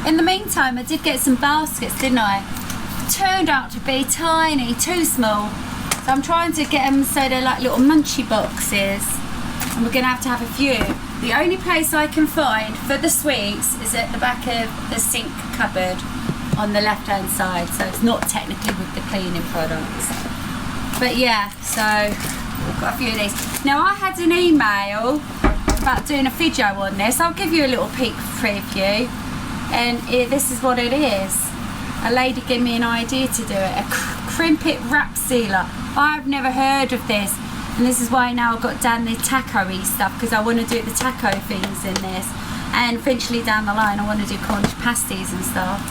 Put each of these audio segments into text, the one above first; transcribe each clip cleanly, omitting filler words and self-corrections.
In the meantime, I did get some baskets, didn't I? Turned out to be tiny, too small. So I'm trying to get them so they're like little munchie boxes. And we're going to have a few. The only place I can find for the sweets is at the back of the sink cupboard on the left hand side. So it's not technically with the cleaning products. But yeah, so I've got a few of these. Now I had an email about doing a video on this. I'll give you a little peek preview. And this is what it is. A lady gave me an idea to do it. A crimpet wrap sealer. I've never heard of this. And this is why now I've got down the taco-y stuff, because I want to do the taco things in this. And eventually down the line I want to do Cornish pasties and stuff.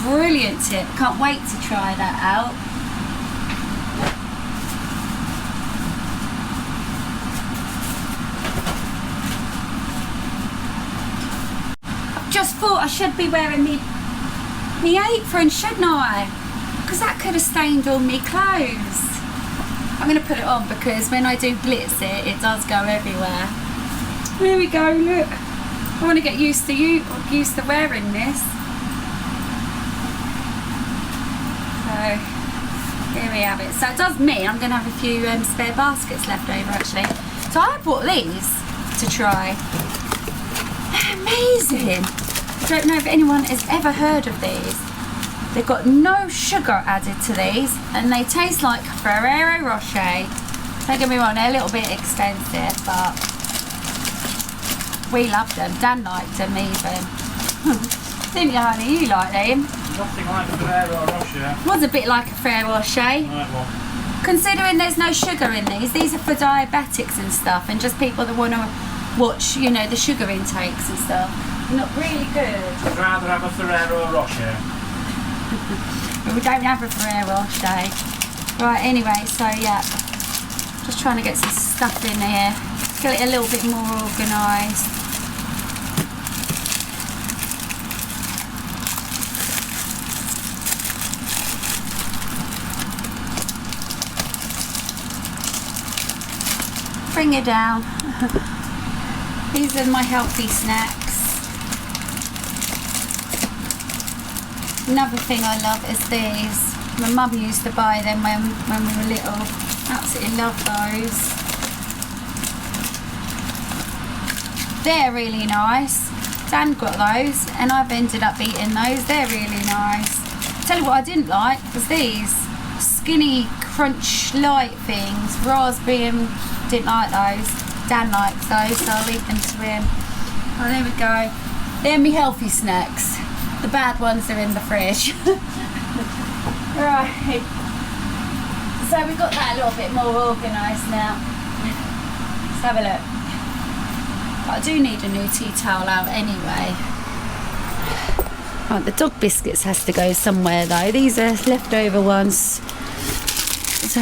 Brilliant tip. Can't wait to try that out. Just thought I should be wearing me apron, shouldn't I? Because that could have stained all me clothes. I'm going to put it on because when I do blitz it, it does go everywhere. There we go, look. I want to get used to wearing this. So, here we have it. So it does mean I'm going to have a few spare baskets left over actually. So I bought these to try. They're amazing. I don't know if anyone has ever heard of these. They've got no sugar added to these and they taste like Ferrero Rocher. Don't get me wrong, they're a little bit expensive, but we loved them. Dan liked them even. Didn't you, honey? You liked them? Nothing like a Ferrero Rocher. Was a bit like a Ferrero Rocher. Right, well. Considering there's no sugar in these are for diabetics and stuff, and just people that want to watch, you know, the sugar intakes and stuff. Not really good. I'd rather have a Ferrero Rocher. But we don't have a Ferrero Rocher. Right, anyway, so yeah. Just trying to get some stuff in here. Get it a little bit more organised. Bring it down. These are my healthy snacks. Another thing I love is these. My mum used to buy them when we were little. Absolutely love those. They're really nice. Dan got those and I've ended up eating those. They're really nice. Tell you what I didn't like was these skinny crunch light things. Raspberry, didn't like those. Dan likes those, so I'll leave them to him. Oh, there we go. They're my healthy snacks. The bad ones are in the fridge. Right. So we've got that a little bit more organised now. Let's have a look. But I do need a new tea towel out anyway. Right, the dog biscuits has to go somewhere though. These are leftover ones. So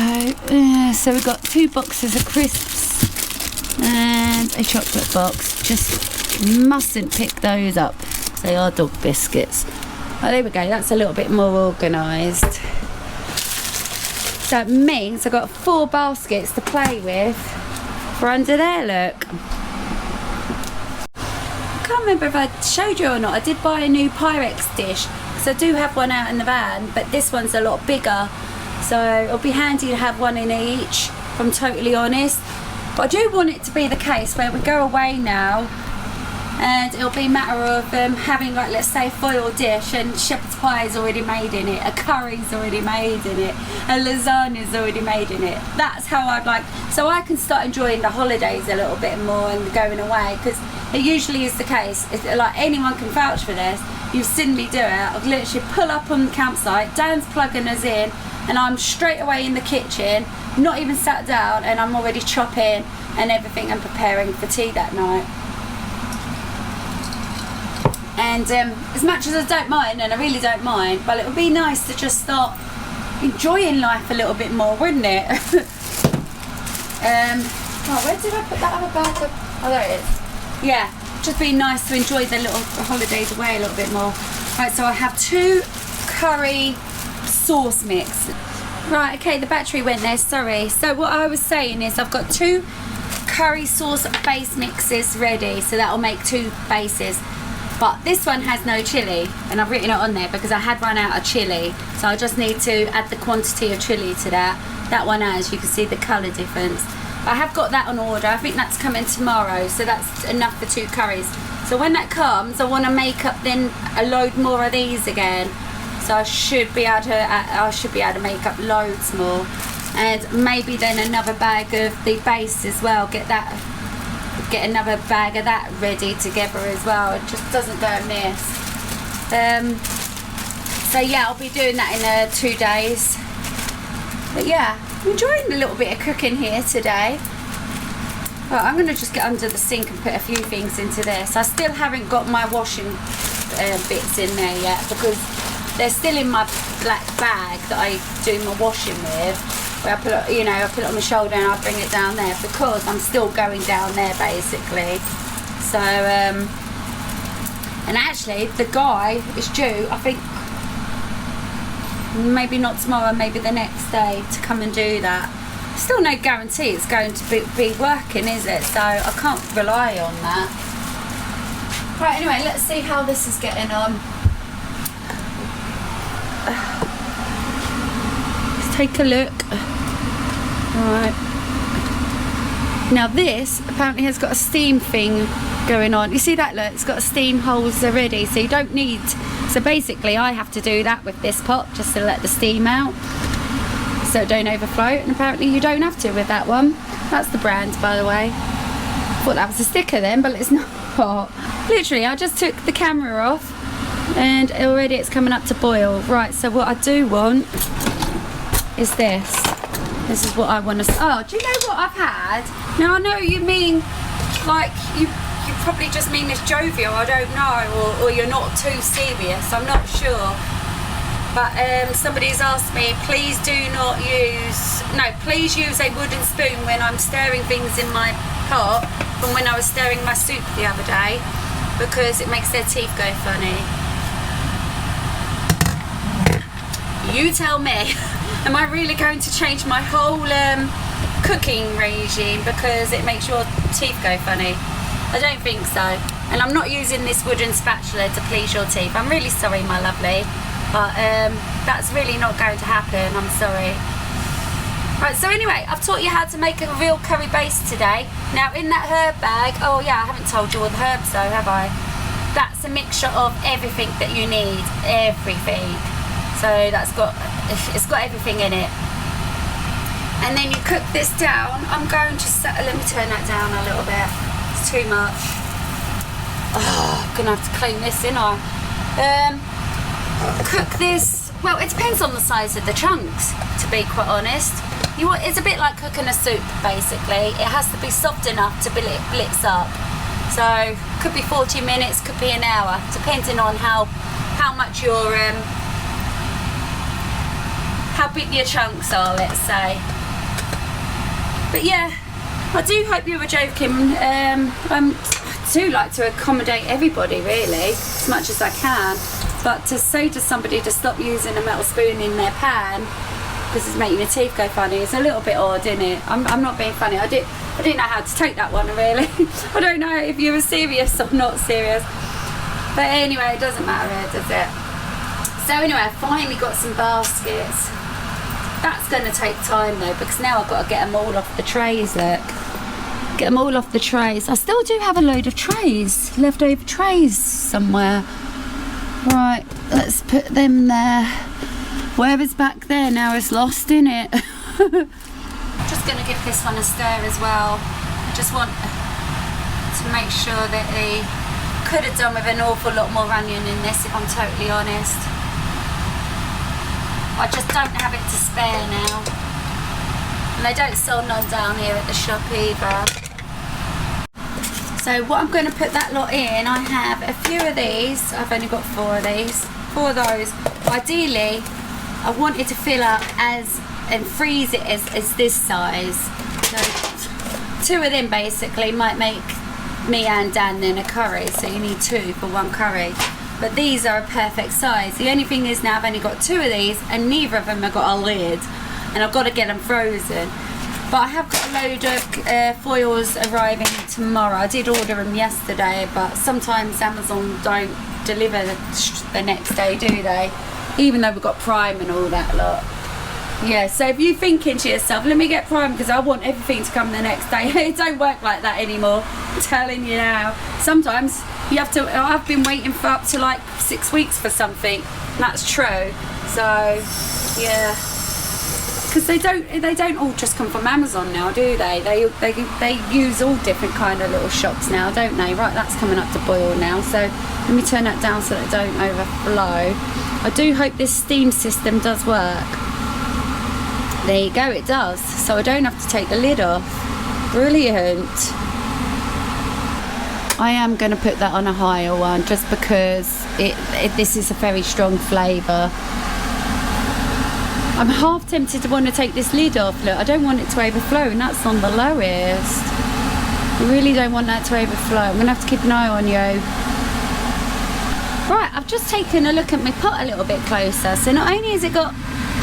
we've got 2 boxes of crisps and a chocolate box. Just mustn't pick those up. They are dog biscuits. Oh, there we go. That's a little bit more organised. So it means I've got 4 baskets to play with for under there, look. I can't remember if I showed you or not. I did buy a new Pyrex dish. because I do have one out in the van, but this one's a lot bigger. So it'll be handy to have one in each, if I'm totally honest. But I do want it to be the case where we go away now and it'll be a matter of having, like, let's say a foil dish and shepherd's pie is already made in it, a curry's already made in it, a lasagna's already made in it. That's how I'd like, so I can start enjoying the holidays a little bit more and going away, because it usually is the case. It's like, anyone can vouch for this. You've seen me do it. I'll literally pull up on the campsite, Dan's plugging us in, and I'm straight away in the kitchen, not even sat down, and I'm already chopping and everything and preparing for tea that night. And as much as I don't mind, and I really don't mind, but it would be nice to just start enjoying life a little bit more, wouldn't it? Oh, where did I put that other bag of? Oh, there it is. Yeah, just be nice to enjoy the little holidays away a little bit more. Right, so I have 2 curry sauce mix. Right, okay, the battery went there, sorry. So what I was saying is I've got 2 curry sauce base mixes ready, so that'll make 2 bases. But this one has no chilli, and I've written it on there because I had run out of chilli, so I just need to add the quantity of chilli to that. That one has, you can see the colour difference. But I have got that on order. I think that's coming tomorrow, so that's enough for 2 curries. So when that comes, I want to make up then a load more of these again. So I should be able to make up loads more, and maybe then another bag of the base as well. Get another bag of that ready together as well. It just doesn't go amiss. So yeah, I'll be doing that in 2 days. But yeah, I'm enjoying a little bit of cooking here today. Well, I'm going to just get under the sink and put a few things into this. I still haven't got my washing bits in there yet because they're still in my black bag that I do my washing with. Where I put it, you know, I put it on my shoulder and I bring it down there because I'm still going down there basically. So, and actually the guy is due, I think, maybe not tomorrow, maybe the next day to come and do that. Still no guarantee it's going to be working, is it? So I can't rely on that. Right, anyway, let's see how this is getting on. Let's take a look. Alright. Now this apparently has got a steam thing going on. You see that, look? It's got steam holes already, so you don't need... So basically I have to do that with this pot just to let the steam out so it don't overflow, and apparently you don't have to with that one. That's the brand, by the way. I thought that was a sticker then, but it's not. Literally, I just took the camera off and already it's coming up to boil. Right, so what I do want is this. This is what I want to... Oh, do you know what I've had? Now I know you mean, like, you probably just mean it's jovial, I don't know, or you're not too serious, I'm not sure. But somebody's asked me, please do not use... No, please use a wooden spoon when I'm stirring things in my pot from when I was stirring my soup the other day, because it makes their teeth go funny. You tell me. Am I really going to change my whole cooking regime because it makes your teeth go funny? I don't think so. And I'm not using this wooden spatula to please your teeth. I'm really sorry, my lovely. But that's really not going to happen. I'm sorry. Right, so anyway, I've taught you how to make a real curry base today. Now in that herb bag, oh yeah, I haven't told you all the herbs though, have I? That's a mixture of everything that you need. Everything. So it's got everything in it. And then you cook this down. I'm going to let me turn that down a little bit. It's too much. Oh, I'm gonna have to clean this, ain't I? Cook this. Well, it depends on the size of the chunks, to be quite honest. It's a bit like cooking a soup, basically. It has to be soft enough to blitz up. So could be 40 minutes, could be an hour, depending on how much your how big your chunks are, let's say. But yeah, I do hope you were joking. I do like to accommodate everybody, really, as much as I can. But to say to somebody to stop using a metal spoon in their pan because it's making your teeth go funny, it's a little bit odd, isn't it? I'm not being funny. I didn't know how to take that one, really. I don't know if you were serious or not serious. But anyway, it doesn't matter, does it? So anyway, I finally got some baskets. That's going to take time though, because now I've got to get them all off the trays, look. Get them all off the trays. I still do have a load of trays, leftover trays somewhere. Right, let's put them there. Whatever's back there now is lost, innit? Just going to give this one a stir as well. I just want to make sure that they could have done with an awful lot more onion in this, if I'm totally honest. I just don't have it to spare now. And they don't sell none down here at the shop either. So what I'm going to put that lot in, I have a few of these. I've only got 4 of these. 4 of those. Ideally, I wanted to fill up and freeze it as this size. So 2 of them basically might make me and Dan then a curry. So you need 2 for 1 curry. But these are a perfect size. The only thing is now I've only got 2 of these and neither of them have got a lid. And I've got to get them frozen. But I have got a load of foils arriving tomorrow. I did order them yesterday, but sometimes Amazon don't deliver the next day, do they? Even though we've got Prime and all that lot. Yeah, so if you're thinking to yourself, let me get Prime because I want everything to come the next day. It don't work like that anymore. I'm telling you now. Sometimes you have to, I've been waiting for up to like 6 weeks for something. That's true. So, yeah. Because they don't all just come from Amazon now, do they? They use all different kind of little shops now, don't they? Right, that's coming up to boil now. So let me turn that down so that it don't overflow. I do hope this steam system does work. There you go, it does. So I don't have to take the lid off. Brilliant. I am going to put that on a higher one just because this is a very strong flavour. I'm half tempted to want to take this lid off. Look, I don't want it to overflow, and that's on the lowest. I really don't want that to overflow. I'm going to have to keep an eye on you. Right, I've just taken a look at my pot a little bit closer. So not only has it got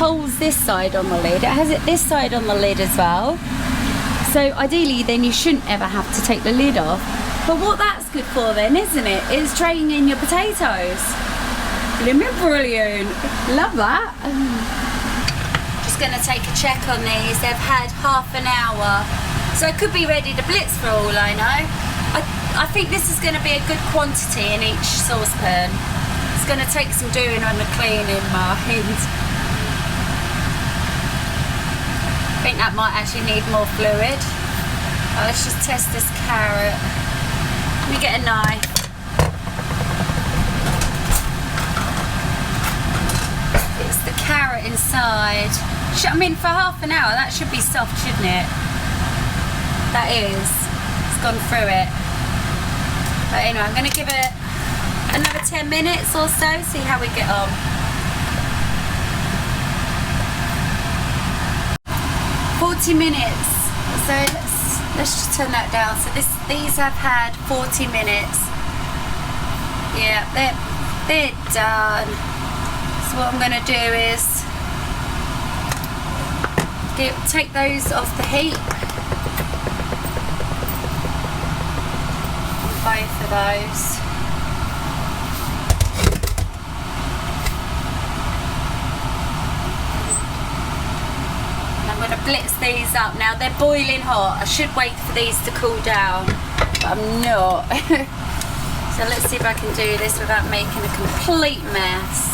holes this side on the lid, it has it this side on the lid as well. So ideally then you shouldn't ever have to take the lid off. But what that's good for then, isn't it? Is traying in your potatoes. Brilliant. Love that. Going to take a check on these. They've had half an hour, so it could be ready to blitz for all I know. I think this is going to be a good quantity in each saucepan. It's going to take some doing on the cleaning, mind. I think that might actually need more fluid. Let's just test this carrot. Let me get a knife. It's the carrot inside. I mean, for half an hour, that should be soft, shouldn't it? That is. It's gone through it. But anyway, I'm going to give it another 10 minutes or so, see how we get on. "40 minutes. So let's just turn that down. So these have had 40 minutes. Yeah, they're done. So what I'm going to do is take those off the heat. Both of those. And I'm going to blitz these up. Now they're boiling hot. I should wait for these to cool down, but I'm not. So let's see if I can do this without making a complete mess.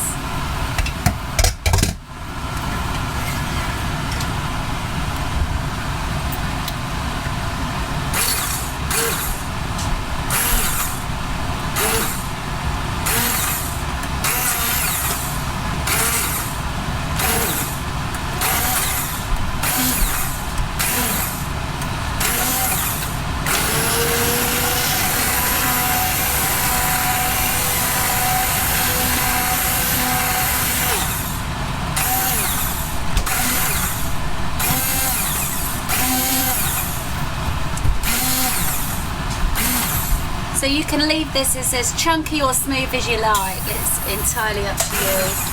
So you can leave this as chunky or smooth as you like. It's entirely up to you.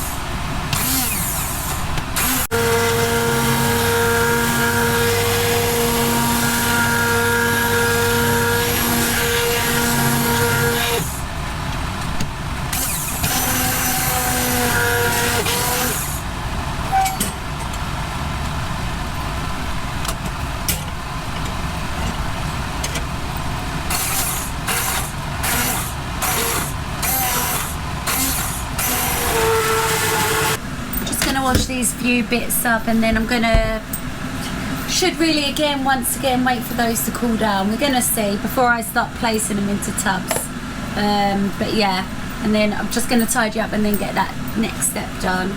Wash these few bits up, and then I'm gonna once again wait for those to cool down. We're gonna see before I start placing them into tubs, but yeah, and then I'm just gonna tidy up and then get that next step done.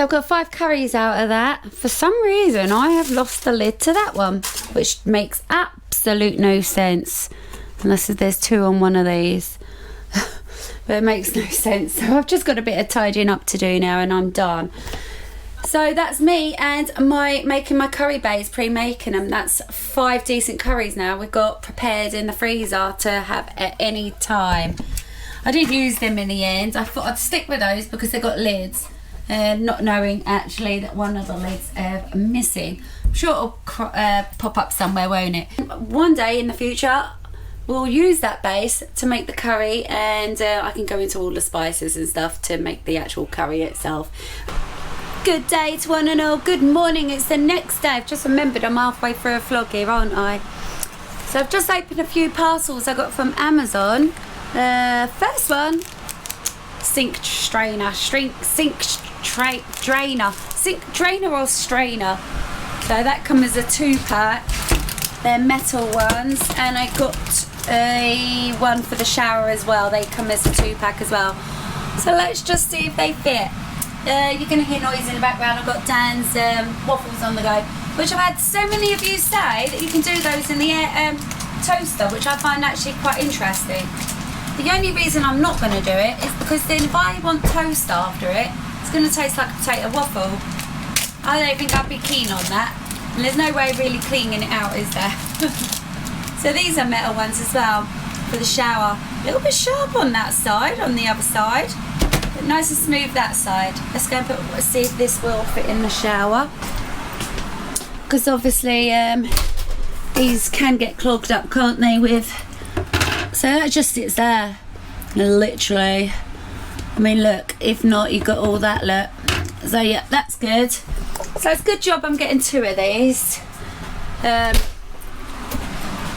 So I've got 5 curries out of that. For some reason, I have lost the lid to that one, which makes absolute no sense. Unless there's 2 on one of these. But it makes no sense. So I've just got a bit of tidying up to do now and I'm done. So that's me and making my curry bays, pre-making them. That's 5 decent curries now we've got prepared in the freezer to have at any time. I didn't use them in the end. I thought I'd stick with those because they got lids. Not knowing actually that one of the lids are missing. I'm sure it'll pop up somewhere, won't it? One day in the future we'll use that base to make the curry, and I can go into all the spices and stuff to make the actual curry itself. Good day to one and all. Good morning. It's the next day. I've just remembered I'm halfway through a vlog here, aren't I? So I've just opened a few parcels I got from Amazon. First one, sink drainer or strainer. So that comes as a 2-pack. They're metal ones, and I got a one for the shower as well. They come as a 2-pack as well. So let's just see if they fit. You're going to hear noise in the background. I've got Dan's waffles on the go, which I've had so many of you say that you can do those in the air toaster, which I find actually quite interesting. The only reason I'm not going to do it is because then if I want toast after it, it's going to taste like a potato waffle. I don't think I'd be keen on that. And there's no way of really cleaning it out, is there? So these are metal ones as well for the shower. A little bit sharp on that side, on the other side. But nice and smooth that side. Let's go and see if this will fit in the shower. Because obviously these can get clogged up, can't they, with... So that just sits there. Literally. I mean, look, if not, you've got all that, look. So yeah, that's good. So it's a good job I'm getting 2 of these.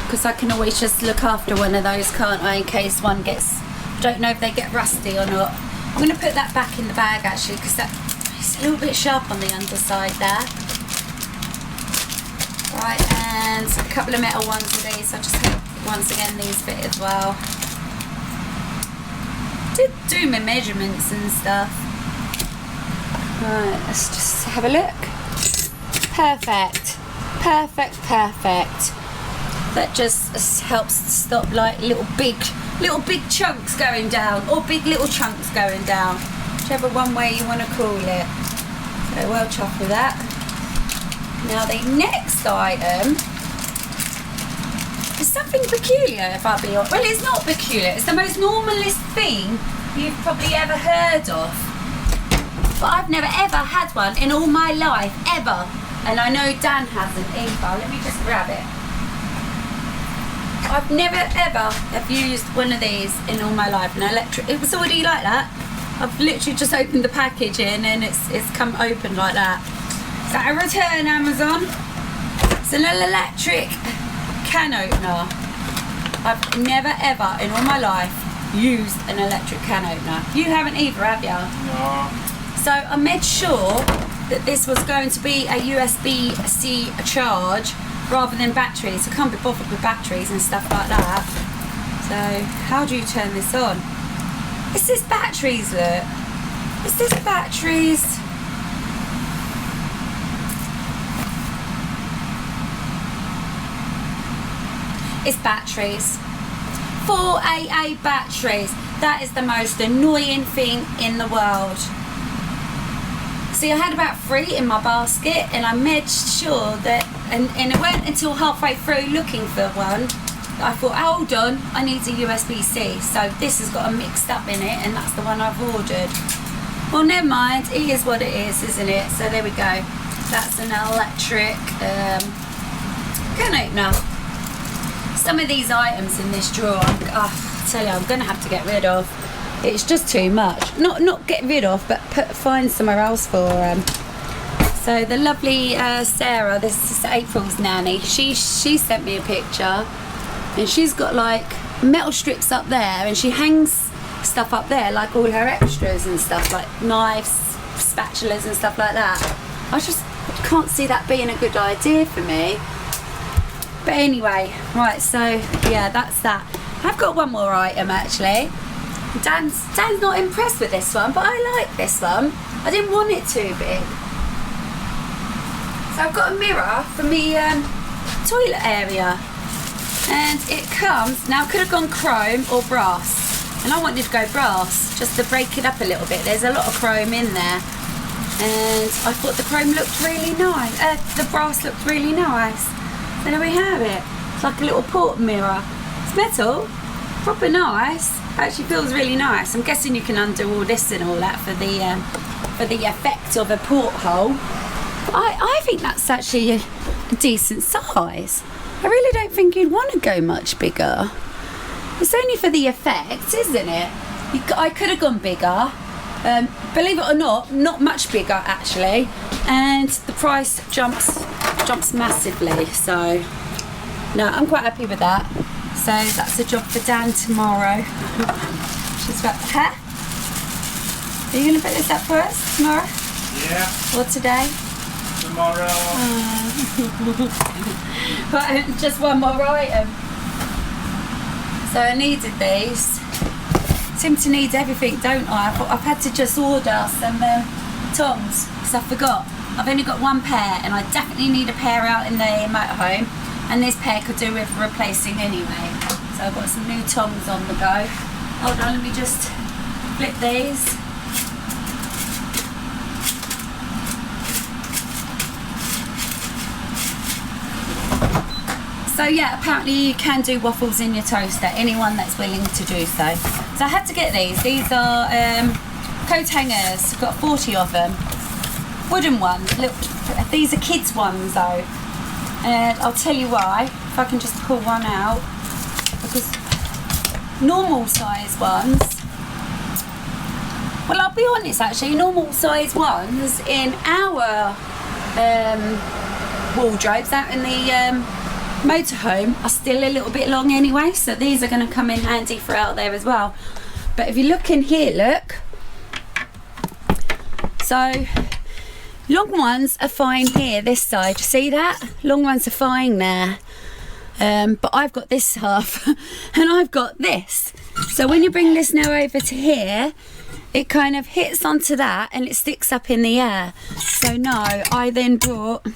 Because I can always just look after one of those, can't I, in case one gets... I don't know if they get rusty or not. I'm going to put that back in the bag, actually, because it's a little bit sharp on the underside there. Right, and a couple of metal ones of these. I just hope, once again, these fit as well. Did do my measurements and stuff. Right, let's just have a look. Perfect. Perfect. That just helps stop like little big chunks going down, or big little chunks going down, whichever one way you want to call it. So well chuffed with that. Now the next item is something peculiar, if I'll be honest. Well, it's not peculiar. It's the most normalist thing you've probably ever heard of. But I've never ever had one in all my life, ever. And I know Dan hasn't either. Let me just grab it. I've never ever have used one of these in all my life. An electric, it was already like that. I've literally just opened the package in and it's come open like that. So I return Amazon. It's an electric can opener. I've never ever in all my life used an electric can opener. You haven't either, have you? No. So I made sure that this was going to be a USB-C charge rather than batteries. I can't be bothered with batteries and stuff like that. So how do you turn this on? It says batteries, look. It says batteries. It's batteries. 4 AA batteries. That is the most annoying thing in the world. See, I had about 3 in my basket and I made sure that, and it weren't until halfway through looking for one, I thought, hold on, I need a USB-C. So this has got a mixed up in it and that's the one I've ordered. Well, never mind, it is what it is, isn't it? So there we go. That's an electric can opener. Some of these items in this drawer, I tell you, I'm going to have to get rid of. It's just too much. Not get rid of, but find somewhere else for them. So the lovely Sarah, this is April's nanny, she sent me a picture and she's got like metal strips up there and she hangs stuff up there, like all her extras and stuff, like knives, spatulas and stuff like that. I just can't see that being a good idea for me. But anyway, right, so yeah, that's that. I've got one more item actually. Dan's not impressed with this one, but I like this one. I didn't want it too big. So I've got a mirror for me toilet area, and it comes, now I could have gone chrome or brass, and I wanted to go brass just to break it up a little bit. There's a lot of chrome in there, and I thought the chrome looked really nice, the brass looked really nice. So there we have it. It's like a little port mirror. It's metal, proper nice. Actually feels really nice. I'm guessing you can undo all this and all that for the effect of a porthole. I think that's actually a decent size. I really don't think you'd want to go much bigger. It's only for the effect, isn't it? I could have gone bigger. Believe it or not much bigger actually. And the price jumps massively. So, no, I'm quite happy with that. So that's a job for Dan tomorrow. She's got the hat. Are you going to put this up for us tomorrow? Yeah. Or today? Tomorrow. Right, just one more item. So I needed these. Seem to need everything, don't I? I've had to just order some tongs because I forgot. I've only got one pair, and I definitely need a pair out in the motorhome, and this pair could do with replacing anyway. So I've got some new tongs on the go. Hold on, let me just flip these. So yeah, apparently you can do waffles in your toaster, anyone that's willing to do so. So I had to get these. These are coat hangers. I've got 40 of them. Wooden ones. Look, these are kids ones though. And I'll tell you why, if I can just pull one out. Because normal size ones, well, I'll be honest actually, normal size ones in our wardrobes out in the motorhome are still a little bit long anyway, so these are going to come in handy for out there as well. But if you look in here, look, so long ones are fine here, this side, see that? Long ones are fine there. But I've got this half and I've got this. So when you bring this now over to here, it kind of hits onto that and it sticks up in the air. So no, I then brought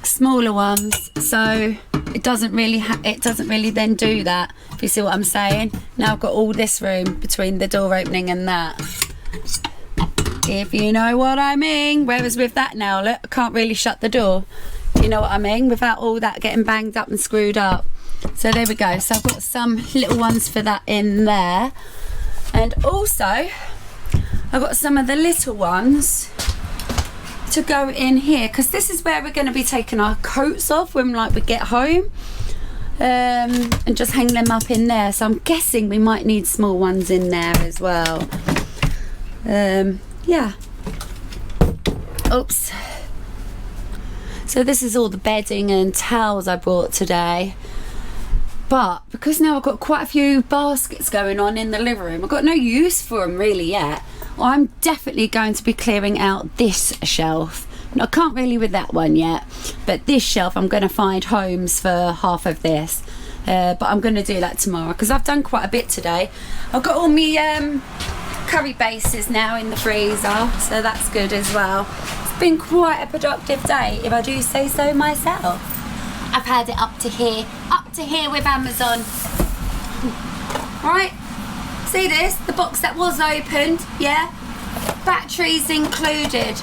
smaller ones, so it doesn't really then do that, if you see what I'm saying. Now I've got all this room between the door opening and that, if you know what I mean. Whereas with that now, look, I can't really shut the door, you know what I mean, without all that getting banged up and screwed up. So there we go. So I've got some little ones for that in there, and also I've got some of the little ones to go in here, because this is where we're going to be taking our coats off when we get home, and just hang them up in there. So I'm guessing we might need small ones in there as well. Yeah, oops. So this is all the bedding and towels I brought today, but because now I've got quite a few baskets going on in the living room, I've got no use for them really yet. I'm definitely going to be clearing out this shelf. I can't really with that one yet, but this shelf I'm going to find homes for half of this, but I'm going to do that tomorrow because I've done quite a bit today. I've got all my curry bases now in the freezer, so that's good as well. It's been quite a productive day, if I do say so myself. I've had it up to here with Amazon. Right, see this, the box that was opened, yeah, batteries included,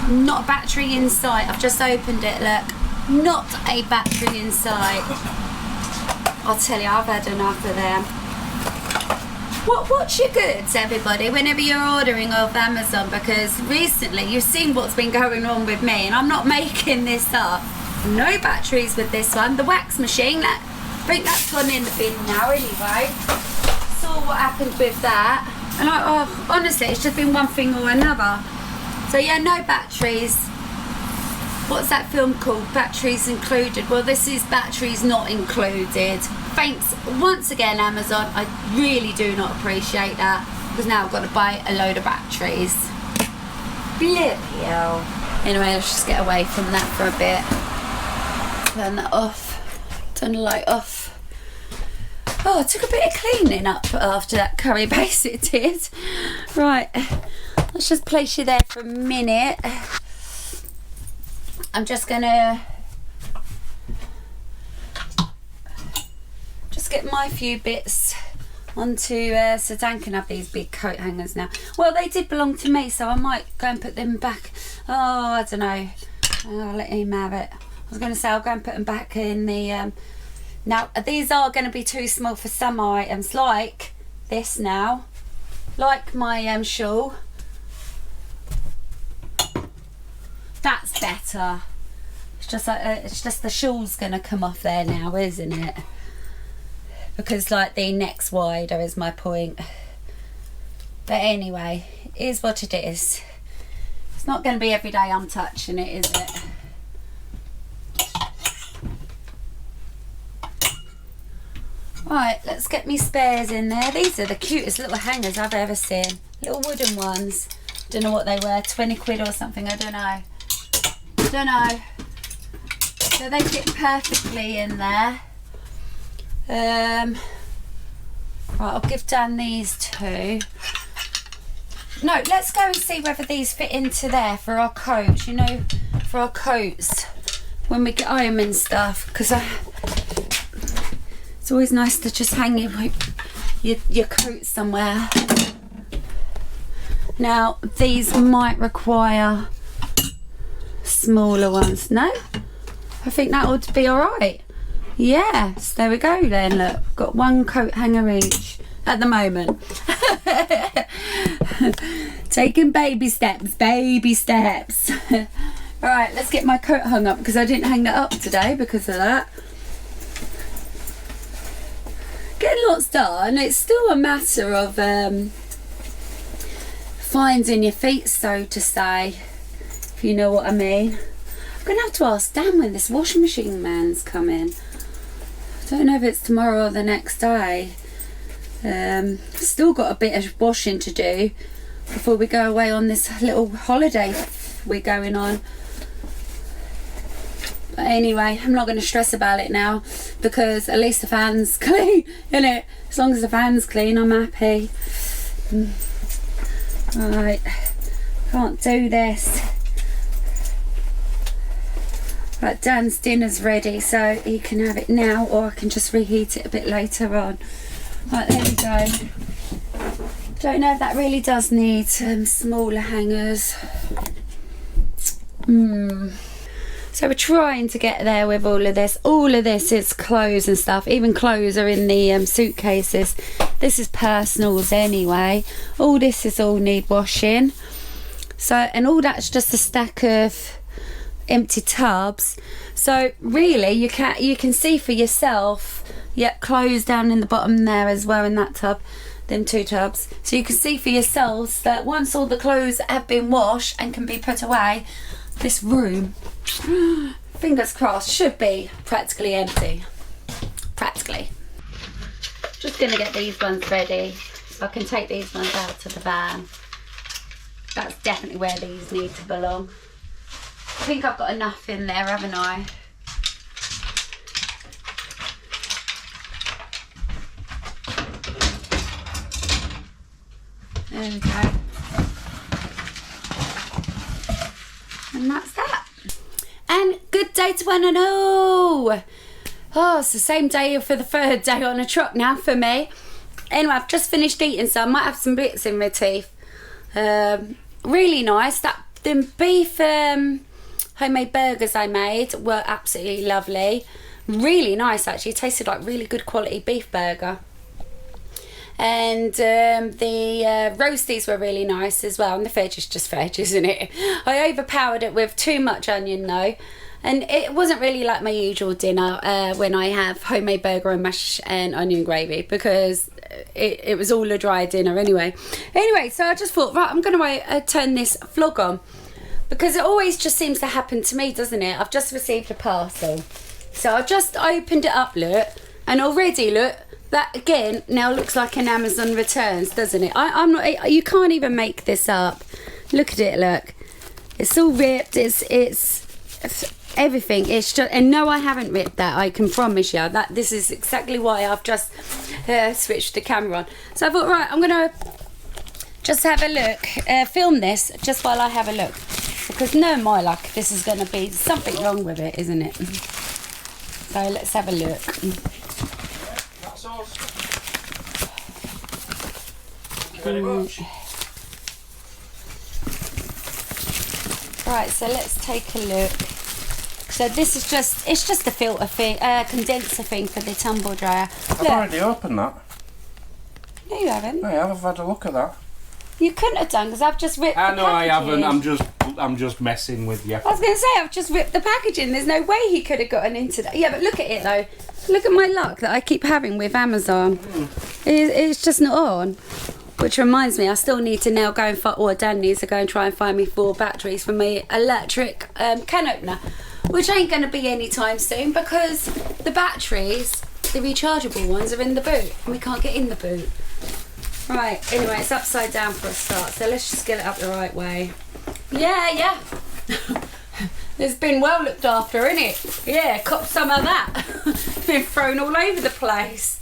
not a battery inside. I've just opened it, look, not a battery inside. I'll tell you, I've had enough of them. What's your goods, everybody, whenever you're ordering off Amazon? Because recently you've seen what's been going on with me, and I'm not making this up. No batteries with this one. The wax machine, I think that's gone in the bin now anyway. Saw what happened with that, and honestly, it's just been one thing or another. So yeah, no batteries. What's that film called? Batteries included. Well, this is batteries not included. Thanks once again, Amazon. I really do not appreciate that, because now I've got to buy a load of batteries. Bloody hell. Anyway, let's just get away from that for a bit. Turn that off. Turn the light off. Oh, it took a bit of cleaning up after that curry base, it did. Right, let's just place you there for a minute. I'm just gonna just get my few bits onto so Dan can have these big coat hangers now. Well, they did belong to me, so I might go and put them back. Oh, I don't know. I'll let him have it. I was going to say I'll go and put them back in the now these are going to be too small for some items, like this now, like my shawl. That's better. It's just the shawl's going to come off there now, isn't it? Because like the neck's wider is my point. But anyway, it is what it is. It's not going to be every day I'm touching it, is it? Right, let's get me spares in there. These are the cutest little hangers I've ever seen. Little wooden ones. Don't know what they were, 20 quid or something, I don't know. So they fit perfectly in there. Right, I'll give Dan these two. No, let's go and see whether these fit into there for our coats, you know, for our coats when we get home and stuff, because it's always nice to just hang your coat somewhere. Now, these might require smaller ones. No? I think that would be alright. Yes, there we go then, look. Got one coat hanger each at the moment. Taking baby steps, baby steps. Alright, let's get my coat hung up because I didn't hang that up today because of that. Getting lots done. It's still a matter of finding your feet, so to say, if you know what I mean. I'm going to have to ask Dan when this washing machine man's coming. I don't know if it's tomorrow or the next day. Still got a bit of washing to do before we go away on this little holiday we're going on. But anyway, I'm not going to stress about it now because at least the fan's clean, innit? As long as the fan's clean, I'm happy. Right, can't do this. Right, Dan's dinner's ready, so he can have it now, or I can just reheat it a bit later on. Right, there we go. Don't know if that really does need smaller hangers. So we're trying to get there with all of this. All of this is clothes and stuff. Even clothes are in the suitcases. This is personals anyway. All this is all need washing. So, and all that's just a stack of empty tubs. So really you can see for yourself, clothes down in the bottom there as well in that tub, them two tubs. So you can see for yourselves that once all the clothes have been washed and can be put away, this room, fingers crossed, should be practically empty. Practically. Just gonna get these ones ready so I can take these ones out to the van. That's definitely where these need to belong. I think I've got enough in there, haven't I? There we go. And that's that. And good day to one and all. Oh, it's the same day for the third day on a truck now for me. Anyway, I've just finished eating, so I might have some bits in my teeth. Really nice. Them beef homemade burgers I made were absolutely lovely. Really nice, actually. Tasted like really good quality beef burger. And the roasties were really nice as well. And the veg is just veg, isn't it? I overpowered it with too much onion though. And it wasn't really like my usual dinner when I have homemade burger and mash and onion gravy, because it was all a dry dinner anyway. Anyway, so I just thought, right, I'm going to turn this vlog on, because it always just seems to happen to me, doesn't it? I've just received a parcel. So I just opened it up, look, and already, look, that again now looks like an Amazon returns, doesn't it? I'm not, you can't even make this up. Look at it, look. It's all ripped, it's everything. It's just, and no, I haven't ripped that, I can promise you. That this is exactly why I've just switched the camera on. So I thought, right, I'm gonna just have a look. Film this just while I have a look. Because no my luck, this is going to be something wrong with it, isn't it? So let's have a look. That's us. Thank you very much. Right, so let's take a look. So this is it's just a filter thing, condenser thing for the tumble dryer. I've already opened that. No, you haven't. I have. I've had a look at that. You couldn't have done because I've just ripped the packaging. I haven't. I'm just messing with you. I was going to say, I've just ripped the packaging. There's no way he could have gotten into that. Yeah, but look at it though. Look at my luck that I keep having with Amazon. It's just not on. Which reminds me, I still need to now go and find, or Dan needs to go and try and find me 4 batteries for my electric can opener. Which ain't going to be anytime soon because the batteries, the rechargeable ones, are in the boot. And we can't get in the boot. Right, anyway, it's upside down for a start. So let's just get it up the right way. Yeah. It's been well looked after, isn't it? Yeah, cop some of that. Been thrown all over the place.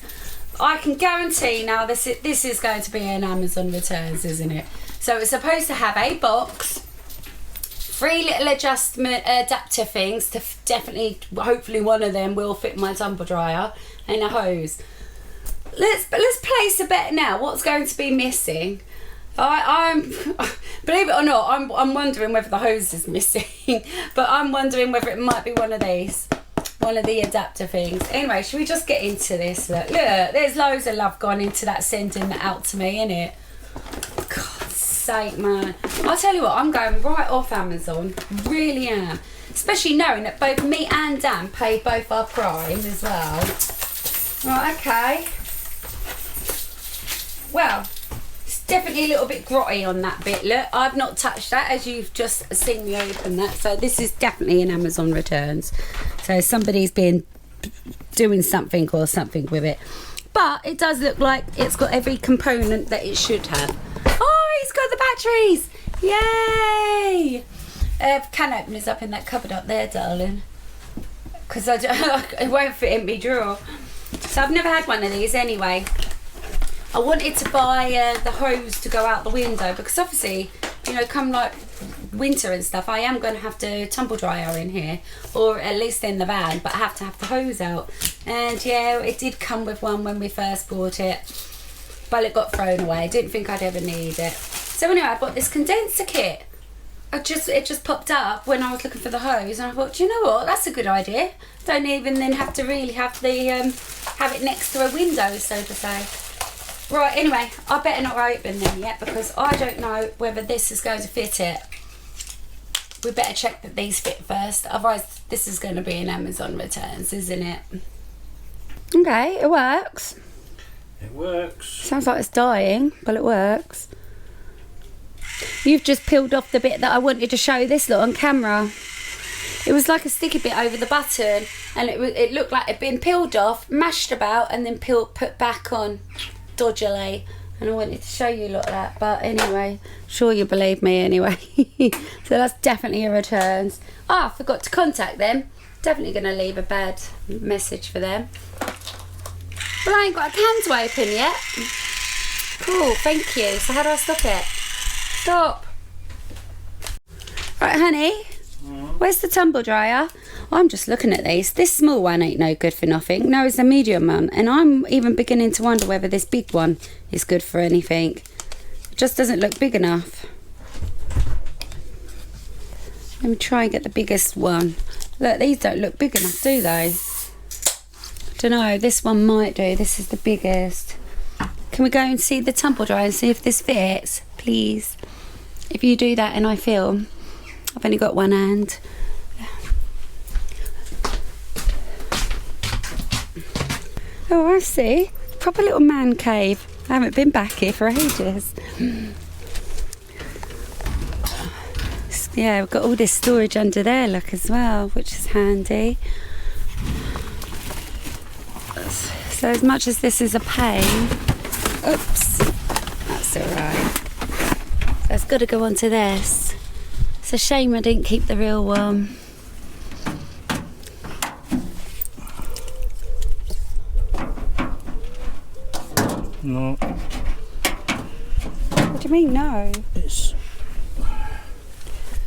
I can guarantee now this is going to be an Amazon returns, isn't it? So it's supposed to have a box, 3 little adapter things to definitely, hopefully one of them will fit my tumble dryer, and a hose. Let's place a bet now. What's going to be missing? I'm believe it or not, I'm wondering whether the hose is missing, but I'm wondering whether it might be one of these. One of the adapter things. Anyway, should we just get into this? Look, there's loads of love gone into that sending that out to me, innit? God's sake, man. I'll tell you what, I'm going right off Amazon. Really am. Especially knowing that both me and Dan paid both our Prime as well. Right, okay. Well, it's definitely a little bit grotty on that bit. Look, I've not touched that as you've just seen me open that. So this is definitely an Amazon returns. So somebody's been doing something or something with it. But it does look like it's got every component that it should have. Oh, he's got the batteries! Yay! Can openers up in that cupboard up there, darling. Because it won't fit in my drawer. So I've never had one of these anyway. I wanted to buy the hose to go out the window because obviously, you know, come like winter and stuff, I am going to have to tumble dryer in here, or at least in the van, but I have to have the hose out. And yeah, it did come with one when we first bought it, but it got thrown away. Didn't think I'd ever need it. So anyway, I bought this condenser kit. It just popped up when I was looking for the hose, and I thought, do you know what? That's a good idea. Don't even then have to really have the have it next to a window, so to say. Right, anyway, I better not open them yet because I don't know whether this is going to fit it. We better check that these fit first, otherwise this is going to be an Amazon returns, isn't it? Okay, it works. It works. Sounds like it's dying, but it works. You've just peeled off the bit that I wanted to show this lot on camera. It was like a sticky bit over the button, and it looked like it'd been peeled off, mashed about, and then put back on dodgily. And I wanted to show you lot that, but anyway, sure you believe me anyway. So that's definitely a returns. I forgot to contact them. Definitely going to leave a bad message for them. But I ain't got a can to open yet. Cool, thank you. So how do I stop it? Stop. Right, honey. Where's the tumble dryer? I'm just looking at these. This small one ain't no good for nothing. No, it's a medium one. And I'm even beginning to wonder whether this big one is good for anything. It just doesn't look big enough. Let me try and get the biggest one. Look, these don't look big enough, do they? I don't know. This one might do. This is the biggest. Can we go and see the tumble dryer and see if this fits, please? If you do that and I film. I've only got one hand. Oh, I see. Proper little man cave. I haven't been back here for ages. Yeah, we've got all this storage under there, look, as well, which is handy. So as much as this is a pain, oops, that's alright. So it's got to go onto this. It's a shame I didn't keep the real one. No. What do you mean no? It's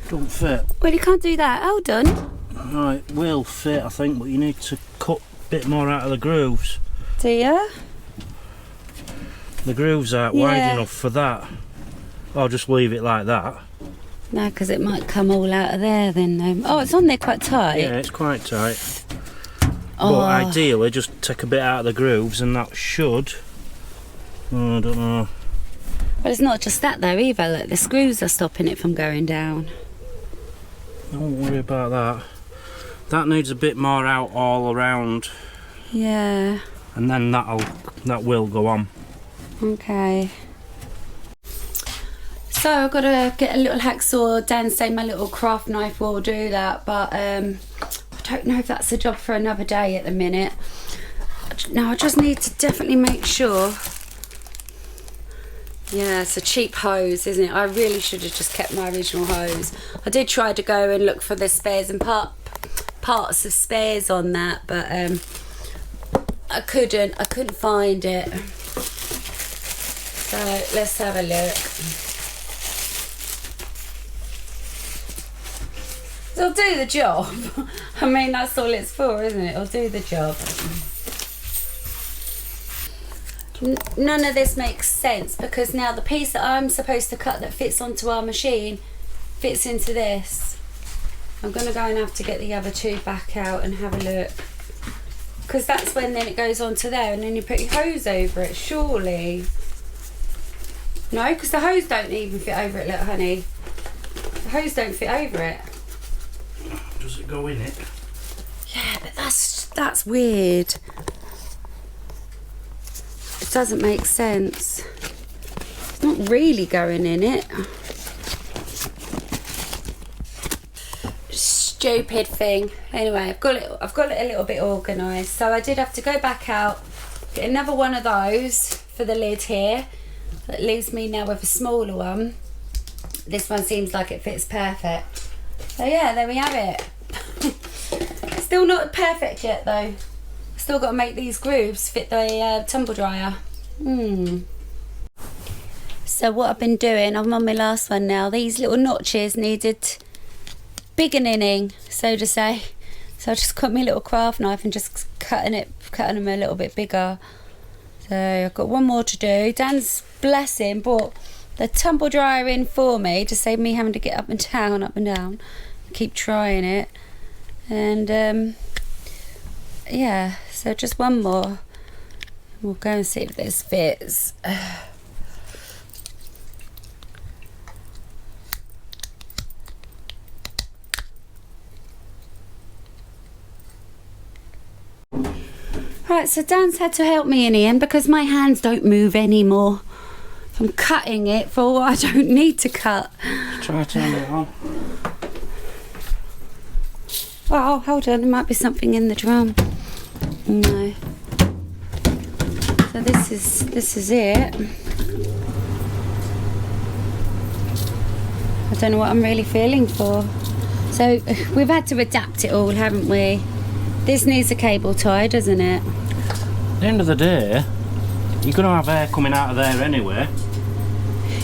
don't fit. Well, you can't do that. Hold on. Right, will fit, I think, but you need to cut a bit more out of the grooves. Do you? The grooves aren't wide enough for that. I'll just leave it like that. No, because it might come all out of there then. Oh, it's on there quite tight. Yeah, it's quite tight. Oh. But ideally, just take a bit out of the grooves and that should... Oh, I don't know. Well, it's not just that though either. Look, the screws are stopping it from going down. Don't worry about that. That needs a bit more out all around. Yeah. And then that will go on. Okay. So I've got to get a little hacksaw. Dan say my little craft knife will do that, but I don't know if that's a job for another day at the minute. Now I just need to definitely make sure. Yeah, it's a cheap hose, isn't it? I really should have just kept my original hose. I did try to go and look for the spares and parts of spares on that, but I couldn't find it. So let's have a look. It'll do the job. I mean, that's all it's for, isn't it? It'll do the job. None of this makes sense because now the piece that I'm supposed to cut that fits onto our machine fits into this. I'm going to go and have to get the other two back out and have a look. Because that's when then it goes onto there and then you put your hose over it, surely. No, because the hose don't even fit over it, look honey. The hose don't fit over it. Does it go in it? Yeah, but that's weird. It doesn't make sense. It's not really going in it. Stupid thing. Anyway, I've got it a little bit organised. So I did have to go back out, get another one of those for the lid here. That leaves me now with a smaller one. This one seems like it fits perfect. So yeah, there we have it. Still not perfect yet though. Still got to make these grooves fit the tumble dryer. So what I've been doing, I'm on my last one now. These little notches needed biggening, so to say. So I just got my little craft knife and just cutting them a little bit bigger. So I've got one more to do. Dan's, bless him, brought the tumble dryer in for me to save me having to get up and down. Keep trying it. And yeah, so just one more. We'll go and see if this fits. Right, so Dan's had to help me in the end because my hands don't move anymore. I'm cutting it for what I don't need to cut. Try turning it on. Oh, hold on, there might be something in the drum. No. So this is it. I don't know what I'm really feeling for. So we've had to adapt it all, haven't we? This needs a cable tie, doesn't it? At the end of the day, you're going to have air coming out of there anyway.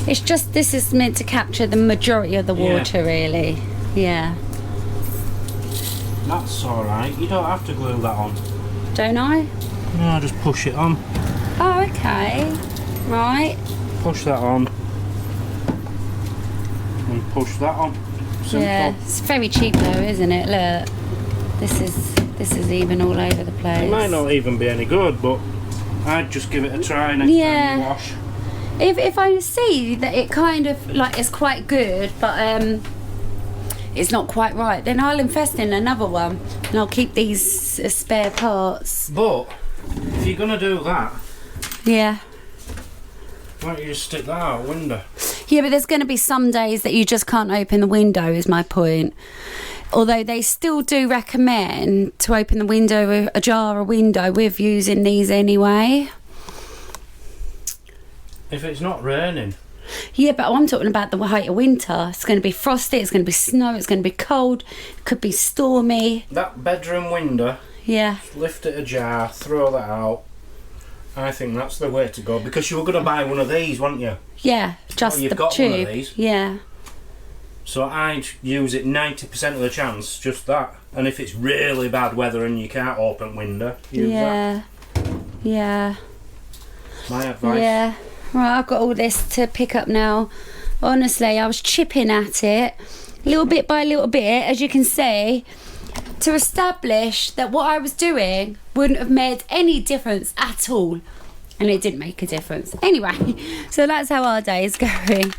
It's just, this is meant to capture the majority of the water, really. Yeah. That's alright, you don't have to glue that on. Don't I? No, just push it on. Oh, okay. Right. Push that on. And push that on. Simple. Yeah, it's very cheap though, isn't it? Look. This is even all over the place. It might not even be any good, but I'd just give it a try next time you wash. If I see that it kind of like is quite good, but it's not quite right, then I'll invest in another one and I'll keep these as spare parts. But if you're gonna do that, yeah, why don't you just stick that out a window? Yeah, but there's going to be some days that you just can't open the window, is my point. Although they still do recommend to open the window, ajar a window with using these anyway. If it's not raining. Yeah, but I'm talking about the height of winter. It's going to be frosty, it's going to be snow, it's going to be cold, it could be stormy. That bedroom window, yeah, lift it ajar, throw that out, I think that's the way to go, because you were going to buy one of these, weren't you? Yeah, just you've the got tube. one of these. Yeah. So I'd use it 90% of the chance, just that. And if it's really bad weather and you can't open window, use that. Yeah. My advice. Yeah. Right, I've got all this to pick up now. Honestly, I was chipping at it, little bit by little bit, as you can see, to establish that what I was doing wouldn't have made any difference at all. And it didn't make a difference. Anyway, so that's how our day is going.